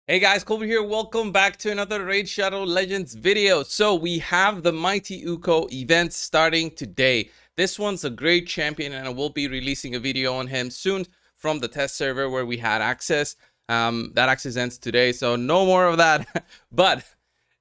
Hey guys, Colby here. Welcome back to another Raid Shadow Legends video. So we have the Mighty Ukko event starting today. This one's a great champion and I will be releasing a video on him soon from the test server where we had access. That access ends today, so no more of that. But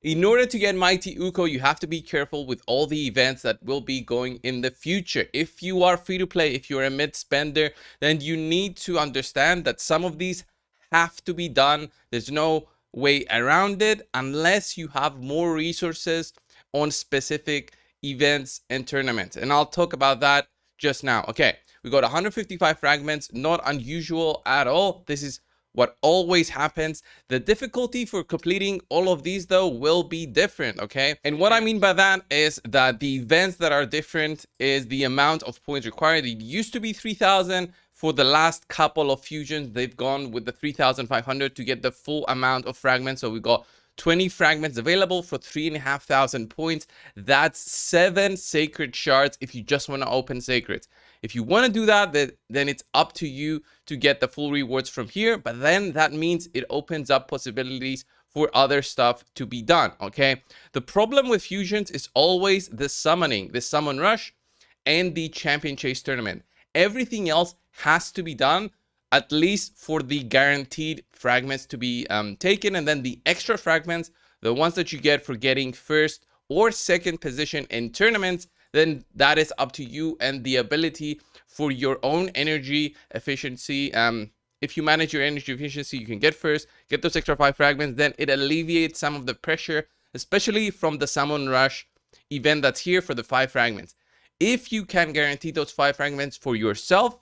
in order to get Mighty Ukko, you have to be careful with all the events that will be going in the future. If you are free to play, if you're a mid spender, then you need to understand that some of these have to be done. There's no way around it unless you have more resources on specific events and tournaments. And I'll talk about that just now. Okay, we got 155 fragments, not unusual at all. This is what always happens. The difficulty for completing all of these though will be different, okay? And what I mean by that is that the events that are different is the amount of points required. It used to be 3,000. For the last couple of fusions, they've gone with the 3,500 to get the full amount of fragments. So we got 20 fragments available for 3,500 points. That's 7 sacred shards if you just want to open sacreds. If you want to do that, then it's up to you to get the full rewards from here. But then that means it opens up possibilities for other stuff to be done, okay? The problem with fusions is always the summoning, the summon rush, and the champion chase tournament. Everything else has to be done, at least for the guaranteed fragments to be taken, and then the extra fragments, the ones that you get for getting first or second position in tournaments, then that is up to you and the ability for your own energy efficiency. If you manage your energy efficiency, you can get first, get those extra 5 fragments, then it alleviates some of the pressure, especially from the summon rush event that's here for the 5 fragments. If you can guarantee those 5 fragments for yourself,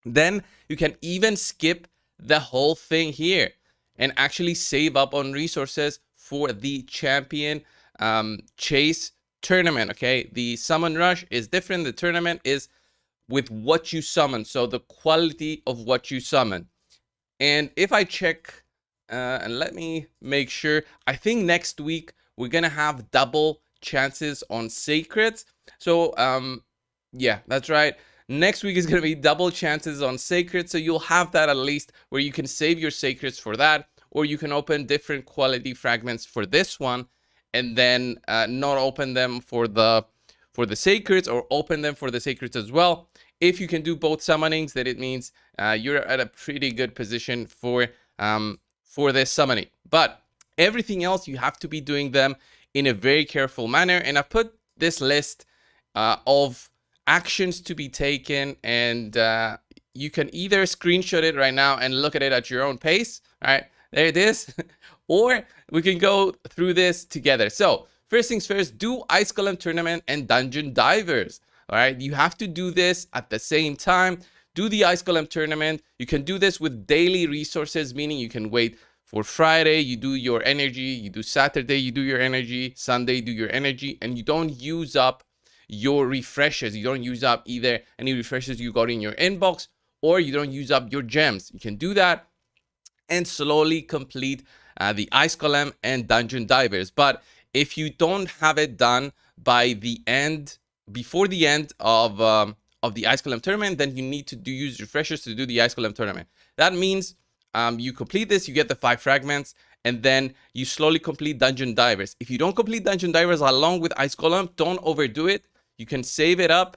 then you can even skip the whole thing here and actually save up on resources for the champion chase tournament. Okay, the summon rush is different. The tournament is with what you summon, so the quality of what you summon. And if I check and let me make sure, I think next week we're gonna have double chances on sacreds. So yeah, that's right. Next week is going to be double chances on sacred, so you'll have that at least where you can save your sacreds for that, or you can open different quality fragments for this one and then not open them for the sacreds, or open them for the sacreds as well. If you can do both summonings, then it means you're at a pretty good position for this summoning. But everything else, you have to be doing them in a very careful manner, and I've put this list of actions to be taken, and you can either screenshot it right now and look at it at your own pace. All right, there it is. Or we can go through this together. So first things first, do Ice Golem tournament and dungeon divers. All right, you have to do this at the same time. Do the Ice Golem tournament. You can do this with daily resources, meaning you can wait for Friday, you do your energy, you do Saturday, you do your energy, Sunday, do your energy, and you don't use up your refreshes. You don't use up either any refreshes you got in your inbox, or you don't use up your gems. You can do that and slowly complete the Ice Golem and dungeon divers. But if you don't have it done by the end, before the end of the Ice Golem tournament, then you need to use refreshers to do the Ice Golem tournament. That means you complete this, you get the 5 fragments, and then you slowly complete dungeon divers. If you don't complete dungeon divers along with Ice Golem, don't overdo it. You can save it up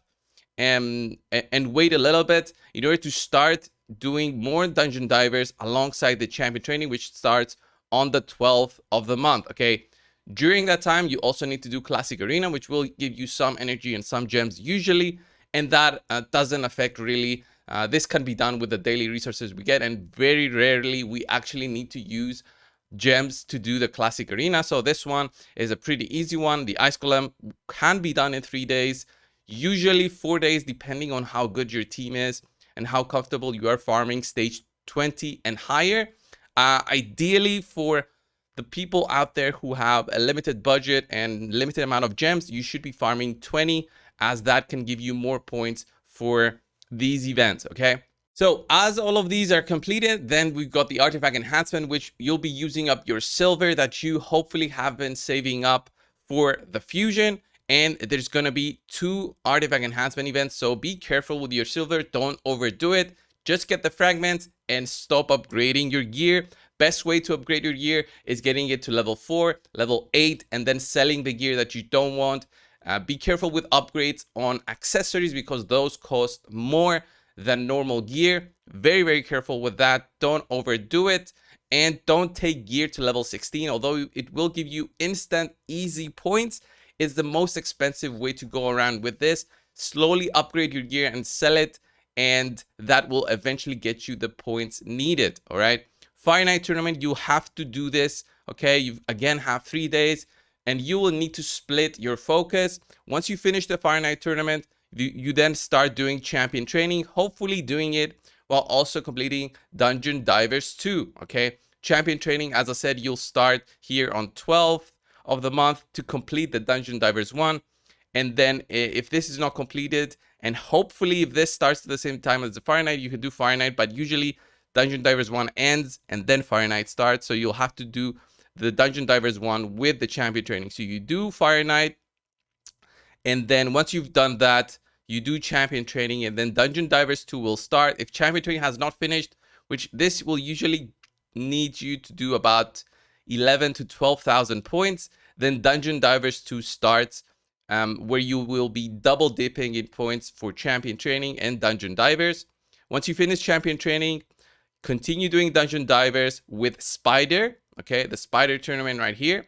and wait a little bit in order to start doing more dungeon divers alongside the champion training, which starts on the 12th of the month. Okay, during that time you also need to do classic arena, which will give you some energy and some gems usually, and that doesn't affect really. This can be done with the daily resources we get, and very rarely we actually need to use gems to do the classic arena. So this one is a pretty easy one. The Ice Golem can be done in 3 days, usually 4 days, depending on how good your team is and how comfortable you are farming stage 20 and higher. Ideally, for the people out there who have a limited budget and limited amount of gems, you should be farming 20, as that can give you more points for these events. Okay, so as all of these are completed, then we've got the artifact enhancement, which you'll be using up your silver that you hopefully have been saving up for the fusion. And there's going to be 2 artifact enhancement events, so be careful with your silver. Don't overdo it. Just get the fragments and stop upgrading your gear. Best way to upgrade your gear is getting it to level 4, level 8, and then selling the gear that you don't want. Be careful with upgrades on accessories because those cost more than normal gear. Very, very careful with that. Don't overdo it. And don't take gear to level 16, although it will give you instant, easy points. It's the most expensive way to go around with this. Slowly upgrade your gear and sell it, and that will eventually get you the points needed. All right. Fire Night tournament, you have to do this. Okay. You again have 3 days, and you will need to split your focus. Once you finish the Fire Night tournament, you then start doing champion training, hopefully doing it while also completing Dungeon Divers 2. Okay. Champion training, as I said, you'll start here on 12th of the month to complete the Dungeon Divers 1. And then if this is not completed, and hopefully if this starts at the same time as the Fire Night, you can do Fire Night, but usually Dungeon Divers 1 ends and then Fire Night starts. So you'll have to do the Dungeon Divers 1 with the champion training. So you do Fire Night, and then once you've done that, you do champion training, and then Dungeon Divers 2 will start. If champion training has not finished, which this will usually need you to do about 11 to 12,000 points, then Dungeon Divers 2 starts, where you will be double dipping in points for champion training and Dungeon Divers. Once you finish champion training, continue doing Dungeon Divers with Spider. Okay, the Spider tournament right here.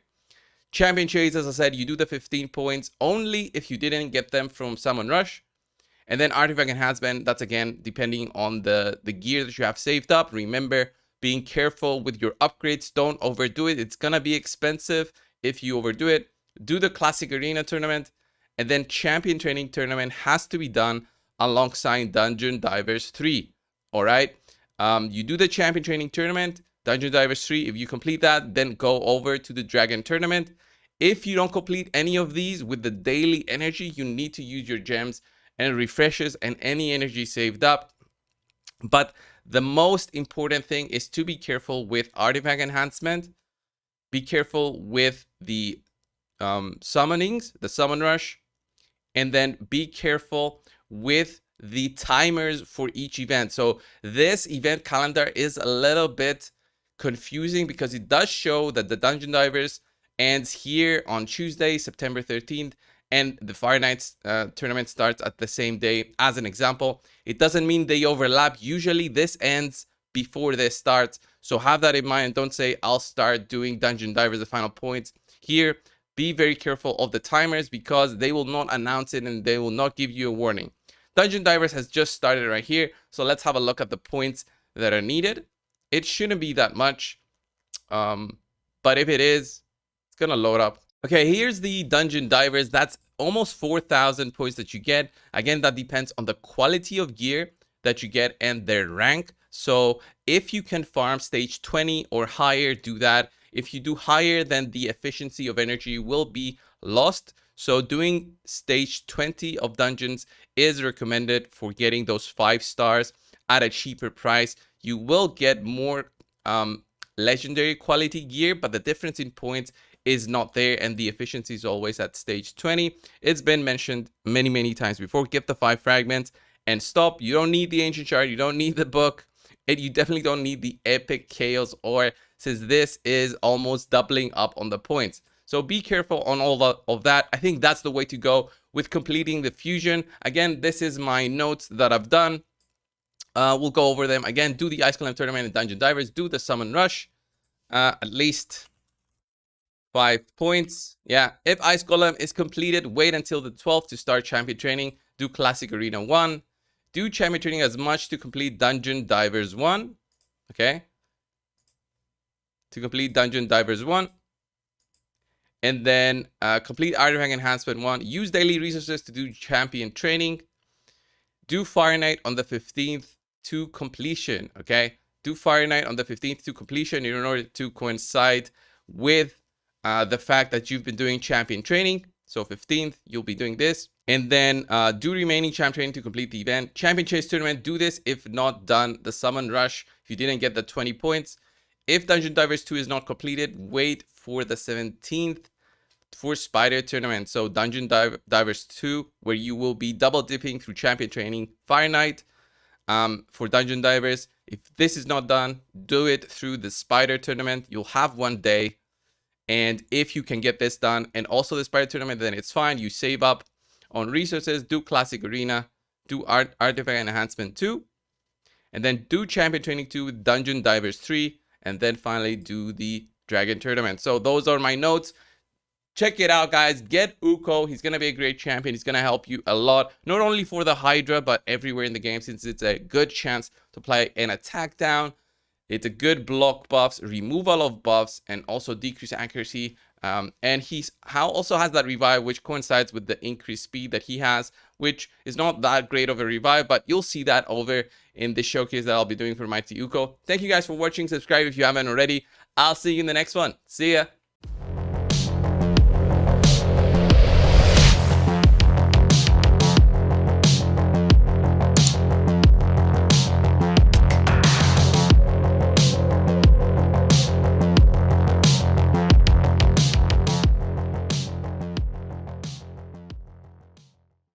Champion trades, as I said, you do the 15 points only if you didn't get them from Summon Rush. And then Artifact Enhancement, that's again depending on the gear that you have saved up. Remember, being careful with your upgrades. Don't overdo it. It's gonna be expensive if you overdo it. Do the Classic Arena tournament, and then Champion Training tournament has to be done alongside Dungeon Divers 3. All right. You do the Champion Training tournament, Dungeon Divers 3. If you complete that, then go over to the Dragon tournament. If you don't complete any of these with the daily energy, you need to use your gems and refreshes and any energy saved up. But the most important thing is to be careful with Artifact Enhancement. Be careful with the summonings, the Summon Rush, and then be careful with the timers for each event. So this event calendar is a little bit confusing because it does show that the Dungeon Divers ends here on Tuesday, September 13th, and the Fire Nights tournament starts at the same day. As an example, it doesn't mean they overlap. Usually this ends before this starts. So have that in mind, and don't say, I'll start doing Dungeon Divers, the final points here. Be very careful of the timers because they will not announce it and they will not give you a warning. Dungeon Divers has just started right here. So let's have a look at the points that are needed. It shouldn't be that much. But if it is, it's going to load up. Okay, here's the Dungeon Divers. That's almost 4,000 points that you get. Again, that depends on the quality of gear that you get and their rank. So if you can farm stage 20 or higher, do that. If you do higher, then the efficiency of energy will be lost. So doing stage 20 of dungeons is recommended for getting those 5 stars at a cheaper price. You will get more legendary quality gear, but the difference in points is not there, and the efficiency is always at stage 20. It's been mentioned many times before. Get the 5 fragments and stop. You don't need the ancient shard, you don't need the book, and you definitely don't need the epic chaos ore, since this is almost doubling up on the points. So be careful on all of that. I think that's the way to go with completing the fusion. Again, this is my notes that I've done. We'll go over them again. Do the Ice Golem tournament and Dungeon Divers. Do the Summon Rush. At least 5 points. Yeah, if Ice Golem is completed, wait until the 12th to start champion training. Do Classic Arena 1. Do champion training as much to complete Dungeon Divers 1. Okay. To complete Dungeon Divers 1. And then complete Artifact Enhancement 1. Use daily resources to do champion training. Do Fire Night on the 15th to completion. Okay. Do Fire Night on the 15th to completion in order to coincide with the fact that you've been doing champion training. So 15th, you'll be doing this. And then do remaining champ training to complete the event. Champion Chase tournament, do this if not done. The Summon Rush, if you didn't get the 20 points. If Dungeon Divers 2 is not completed, wait for the 17th for Spider tournament. So Dungeon Divers 2, where you will be double dipping through champion training, Fire Night. for Dungeon Divers. If this is not done, do it through the Spider Tournament. You'll have 1 day. And if you can get this done and also the Spider Tournament, then it's fine. You save up on resources, do Classic Arena, do Artifact Enhancement 2, and then do Champion Training 2 with Dungeon Divers 3, and then finally do the Dragon Tournament. So those are my notes. Check it out, guys. Get Ukko. He's going to be a great champion. He's going to help you a lot, not only for the Hydra, but everywhere in the game, since it's a good chance to play an attack down. It's a good block buffs, removal of buffs, and also decrease accuracy. And he also has that revive, which coincides with the increased speed that he has, which is not that great of a revive, but you'll see that over in the showcase that I'll be doing for Mighty Ukko. Thank you guys for watching. Subscribe if you haven't already. I'll see you in the next one. See ya.